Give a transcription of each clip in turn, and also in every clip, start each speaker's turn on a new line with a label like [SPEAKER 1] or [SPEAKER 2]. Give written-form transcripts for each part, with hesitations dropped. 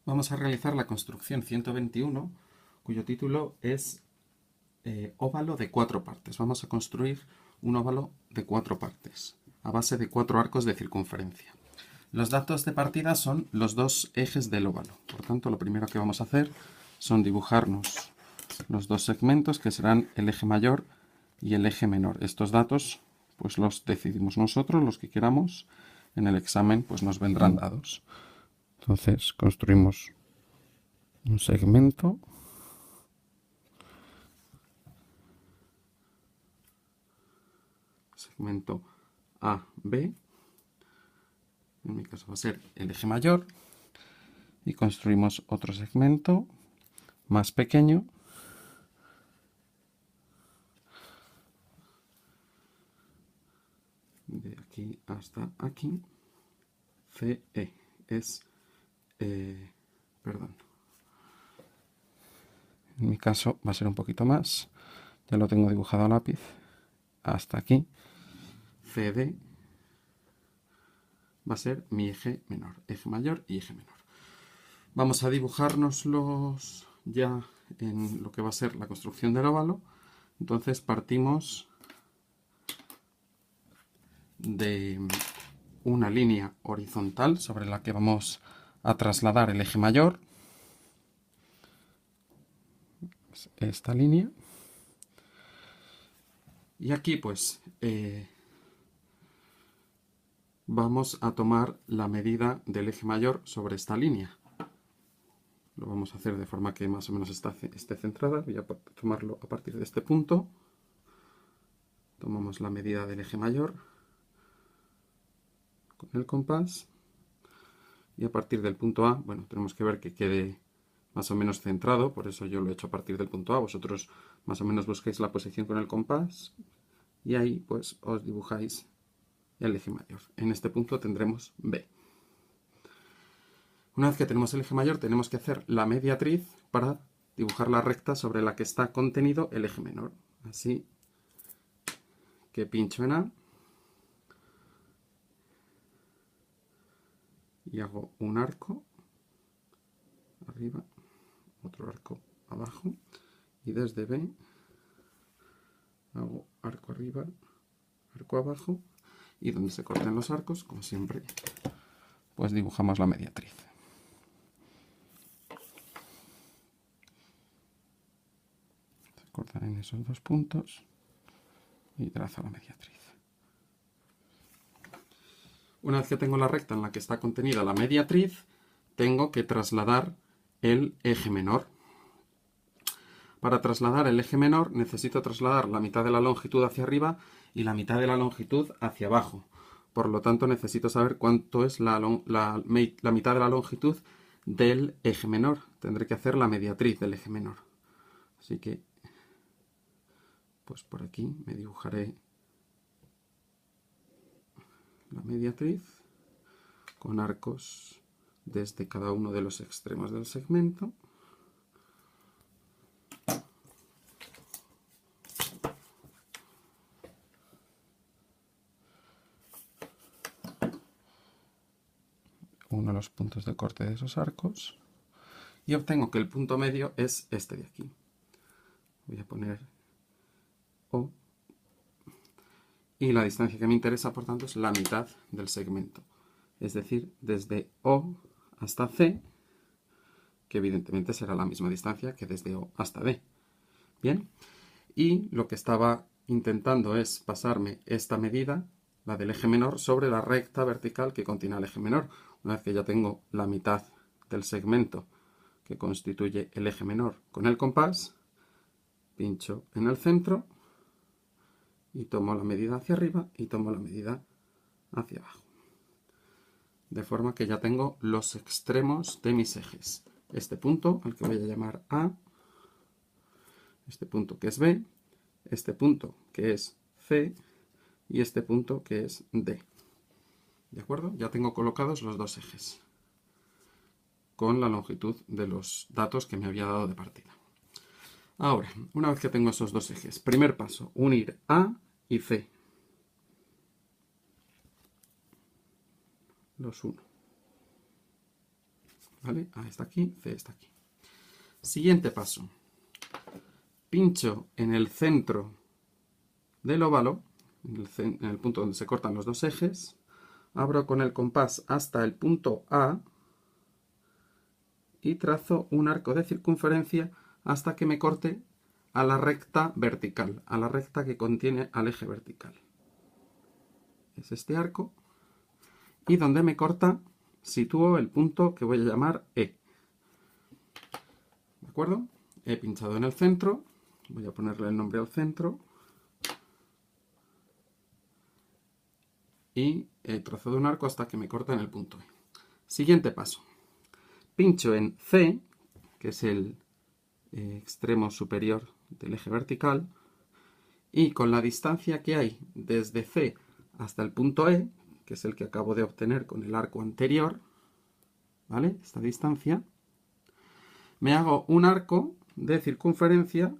[SPEAKER 1] Vamos a realizar la construcción 121, cuyo título es óvalo de 4 partes. Vamos a construir un óvalo de 4 partes, a base de 4 arcos de circunferencia. Los datos de partida son los dos ejes del óvalo. Por tanto, lo primero que vamos a hacer son dibujarnos los dos segmentos, que serán el eje mayor y el eje menor. Estos datos pues los decidimos nosotros, los que queramos. En el examen pues nos vendrán dados. Entonces construimos un segmento A, B, en mi caso va a ser el eje mayor, y construimos otro segmento más pequeño de aquí hasta aquí, CE, es, perdón, en mi caso va a ser un poquito más, ya lo tengo dibujado a lápiz, hasta aquí, CD va a ser mi eje menor, eje mayor y eje menor. Vamos a dibujárnoslos ya en lo que va a ser la construcción del óvalo. Entonces partimos de una línea horizontal sobre la que vamos a trasladar el eje mayor, esta línea, y aquí pues vamos a tomar la medida del eje mayor sobre esta línea. Lo vamos a hacer de forma que más o menos esté centrada. Voy a tomarlo a partir de este punto. Tomamos la medida del eje mayor con el compás, y a partir del punto A, bueno, tenemos que ver que quede más o menos centrado, por eso yo lo he hecho a partir del punto A. Vosotros más o menos busquéis la posición con el compás y ahí pues os dibujáis el eje mayor. En este punto tendremos B. Una vez que tenemos el eje mayor, tenemos que hacer la mediatriz para dibujar la recta sobre la que está contenido el eje menor. Así que pincho en A y hago un arco arriba, otro arco abajo, y desde B hago arco arriba, arco abajo, y donde se corten los arcos, como siempre, pues dibujamos la mediatriz. Se cortan en esos dos puntos y trazo la mediatriz. Una vez que tengo la recta en la que está contenida la mediatriz, tengo que trasladar el eje menor. Para trasladar el eje menor necesito trasladar la mitad de la longitud hacia arriba y la mitad de la longitud hacia abajo. Por lo tanto, necesito saber cuánto es la mitad de la longitud del eje menor. Tendré que hacer la mediatriz del eje menor. Así que, pues por aquí me dibujaré la mediatriz con arcos desde cada uno de los extremos del segmento. Uno de los puntos de corte de esos arcos, y obtengo que el punto medio es este de aquí. Voy a poner O, y la distancia que me interesa, por tanto, es la mitad del segmento, es decir, desde O hasta C, que evidentemente será la misma distancia que desde O hasta D. Bien, y lo que estaba intentando es pasarme esta medida, la del eje menor, sobre la recta vertical que contiene el eje menor. Una vez que ya tengo la mitad del segmento que constituye el eje menor con el compás, pincho en el centro y tomo la medida hacia arriba y tomo la medida hacia abajo. De forma que ya tengo los extremos de mis ejes. Este punto, al que voy a llamar A, este punto que es B, este punto que es C y este punto que es D. ¿De acuerdo? Ya tengo colocados los dos ejes con la longitud de los datos que me había dado de partida. Ahora, una vez que tengo esos dos ejes, primer paso, unir A y C. Los uno. ¿vale? A está aquí, C está aquí. Siguiente paso. Pincho en el centro del óvalo, en el punto donde se cortan los dos ejes, abro con el compás hasta el punto A y trazo un arco de circunferencia hasta que me corte a la recta vertical, a la recta que contiene al eje vertical. Es este arco. Y donde me corta, sitúo el punto que voy a llamar E. ¿De acuerdo? He pinchado en el centro, voy a ponerle el nombre al centro. Y he trazado un arco hasta que me corta en el punto E. Siguiente paso. Pincho en C, que es el extremo superior del eje vertical, y con la distancia que hay desde C hasta el punto E, que es el que acabo de obtener con el arco anterior, ¿vale? Esta distancia, me hago un arco de circunferencia,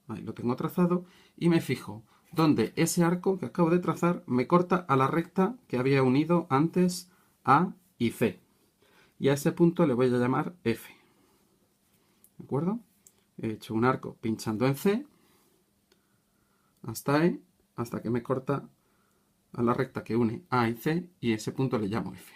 [SPEAKER 1] ahí lo tengo trazado, y me fijo donde ese arco que acabo de trazar me corta a la recta que había unido antes A y C. Y a ese punto le voy a llamar F. ¿De acuerdo? He hecho un arco pinchando en C hasta E, hasta que me corta a la recta que une A y C, y ese punto le llamo F.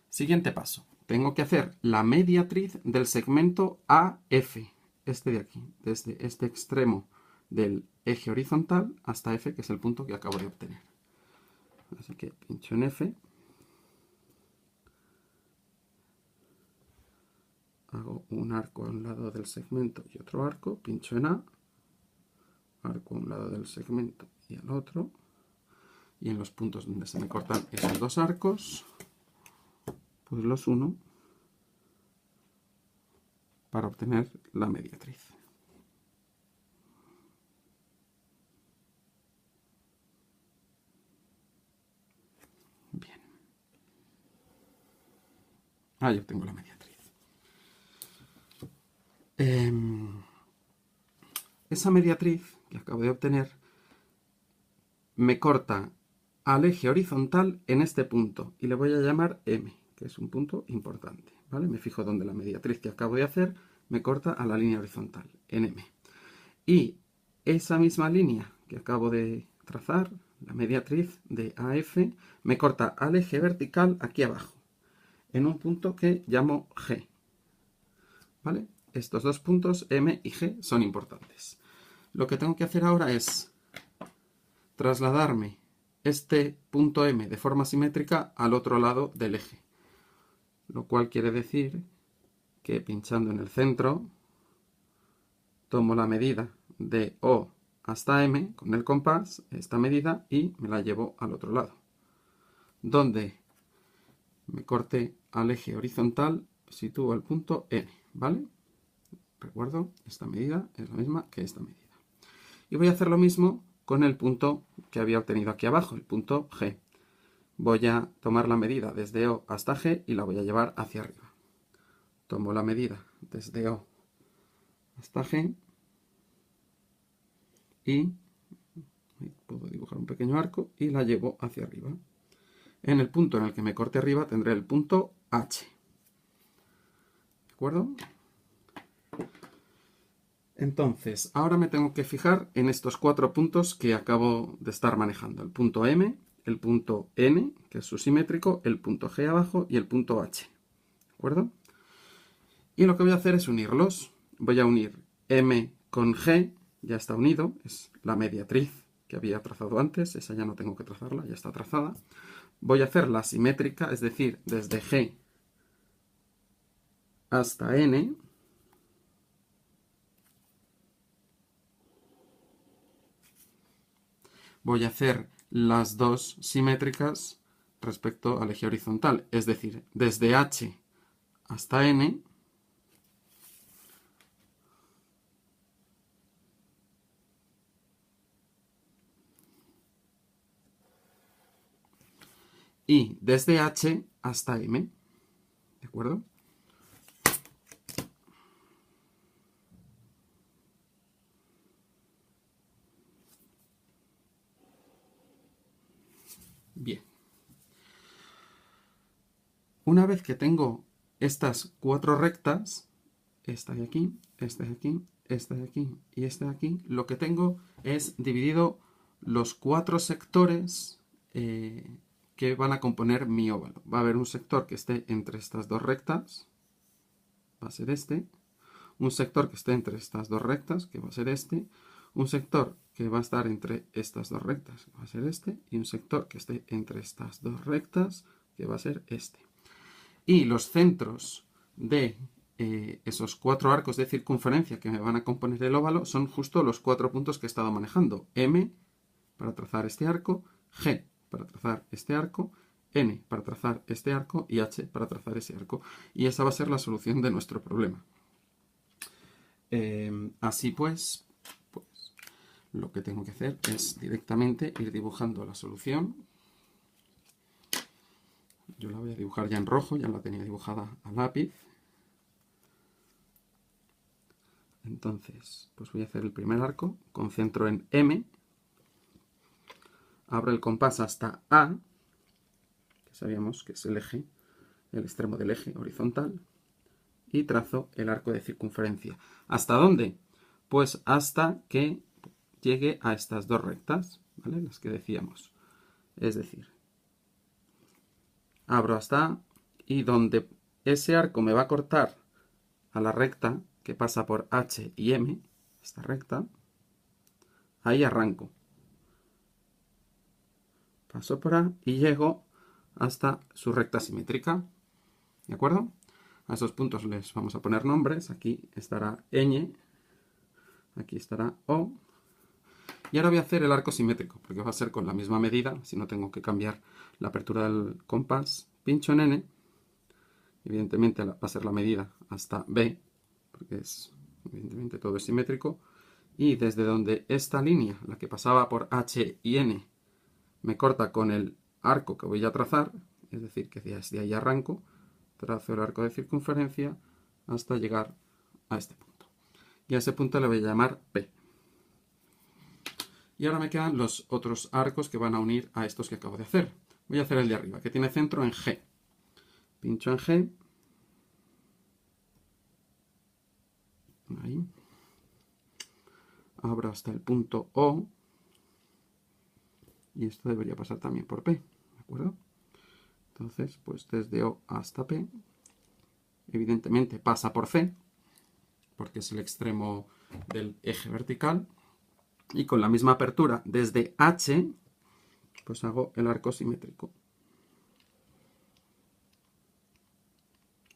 [SPEAKER 1] Siguiente paso. Tengo que hacer la mediatriz del segmento AF, este de aquí, desde este extremo del eje horizontal hasta F, que es el punto que acabo de obtener. Así que pincho en F, hago un arco a un lado del segmento y otro arco, pincho en A, arco a un lado del segmento y al otro, y en los puntos donde se me cortan esos dos arcos, pues los uno para obtener la mediatriz. Bien. Ahí obtengo la mediatriz. Esa mediatriz que acabo de obtener me corta al eje horizontal en este punto y le voy a llamar M, que es un punto importante, ¿vale? Me fijo donde la mediatriz que acabo de hacer me corta a la línea horizontal, en M. Y esa misma línea que acabo de trazar, la mediatriz de AF, me corta al eje vertical aquí abajo, en un punto que llamo G, ¿vale? Estos dos puntos, M y G, son importantes. Lo que tengo que hacer ahora es trasladarme este punto M de forma simétrica al otro lado del eje, lo cual quiere decir que pinchando en el centro tomo la medida de O hasta M con el compás, esta medida, y me la llevo al otro lado, donde me corte al eje horizontal, sitúo el punto N, ¿vale? Recuerdo, esta medida es la misma que esta medida. Y voy a hacer lo mismo con el punto que había obtenido aquí abajo, el punto G. Voy a tomar la medida desde O hasta G y la voy a llevar hacia arriba. Tomo la medida desde O hasta G y puedo dibujar un pequeño arco y la llevo hacia arriba. En el punto en el que me corte arriba tendré el punto H. ¿De acuerdo? Entonces, ahora me tengo que fijar en estos 4 puntos que acabo de estar manejando. El punto M, el punto N, que es su simétrico, el punto G abajo y el punto H. ¿De acuerdo? Y lo que voy a hacer es unirlos. Voy a unir M con G, ya está unido, es la mediatriz que había trazado antes, esa ya no tengo que trazarla, ya está trazada. Voy a hacer la simétrica, es decir, desde G hasta N. Voy a hacer las dos simétricas respecto al eje horizontal, es decir, desde H hasta N, y desde H hasta M, ¿de acuerdo? Bien. Una vez que tengo estas 4 rectas, esta de aquí, esta de aquí, esta de aquí y esta de aquí, lo que tengo es dividido los 4 sectores que van a componer mi óvalo. Va a haber un sector que esté entre estas 2 rectas, va a ser este, un sector que esté entre estas 2 rectas, que va a ser este, un sector que va a estar entre estas 2 rectas, que va a ser este, y un sector que esté entre estas 2 rectas, que va a ser este. Y los centros de esos 4 arcos de circunferencia que me van a componer el óvalo son justo los 4 puntos que he estado manejando. M para trazar este arco, G para trazar este arco, N para trazar este arco y H para trazar ese arco. Y esa va a ser la solución de nuestro problema. Así pues, lo que tengo que hacer es directamente ir dibujando la solución. Yo la voy a dibujar ya en rojo, ya la tenía dibujada a lápiz. Entonces, pues voy a hacer el primer arco, concentro en M, abro el compás hasta A, que sabíamos que es el eje, el extremo del eje horizontal, y trazo el arco de circunferencia. ¿Hasta dónde? Pues hasta que llegue a estas 2 rectas, ¿vale? Las que decíamos. Es decir, abro hasta A, y donde ese arco me va a cortar a la recta que pasa por H y M, esta recta, ahí arranco. Paso por A y llego hasta su recta simétrica. ¿De acuerdo? A esos puntos les vamos a poner nombres. Aquí estará ñ, aquí estará O. Y ahora voy a hacer el arco simétrico, porque va a ser con la misma medida, si no tengo que cambiar la apertura del compás. Pincho en N, evidentemente va a ser la medida hasta B, porque evidentemente todo es simétrico. Y desde donde esta línea, la que pasaba por H y N, me corta con el arco que voy a trazar, es decir, que desde ahí arranco, trazo el arco de circunferencia hasta llegar a este punto. Y a ese punto le voy a llamar P. Y ahora me quedan los otros arcos que van a unir a estos que acabo de hacer. Voy a hacer el de arriba, que tiene centro en G. Pincho en G. Ahí. Abro hasta el punto O. Y esto debería pasar también por P, ¿de acuerdo? Entonces, pues desde O hasta P, evidentemente pasa por C, porque es el extremo del eje vertical, y con la misma apertura desde H, pues hago el arco simétrico,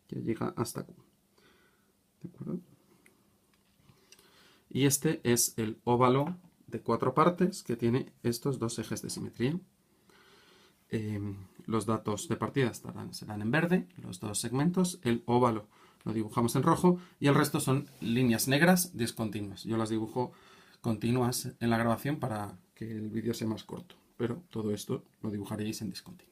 [SPEAKER 1] que llega hasta Q. ¿De acuerdo? Y este es el óvalo de 4 partes que tiene estos 2 ejes de simetría. Los datos de partida serán en verde, los 2 segmentos, el óvalo lo dibujamos en rojo y el resto son líneas negras discontinuas. Yo las dibujo continuas en la grabación para que el vídeo sea más corto, pero todo esto lo dibujaréis en discontinuo.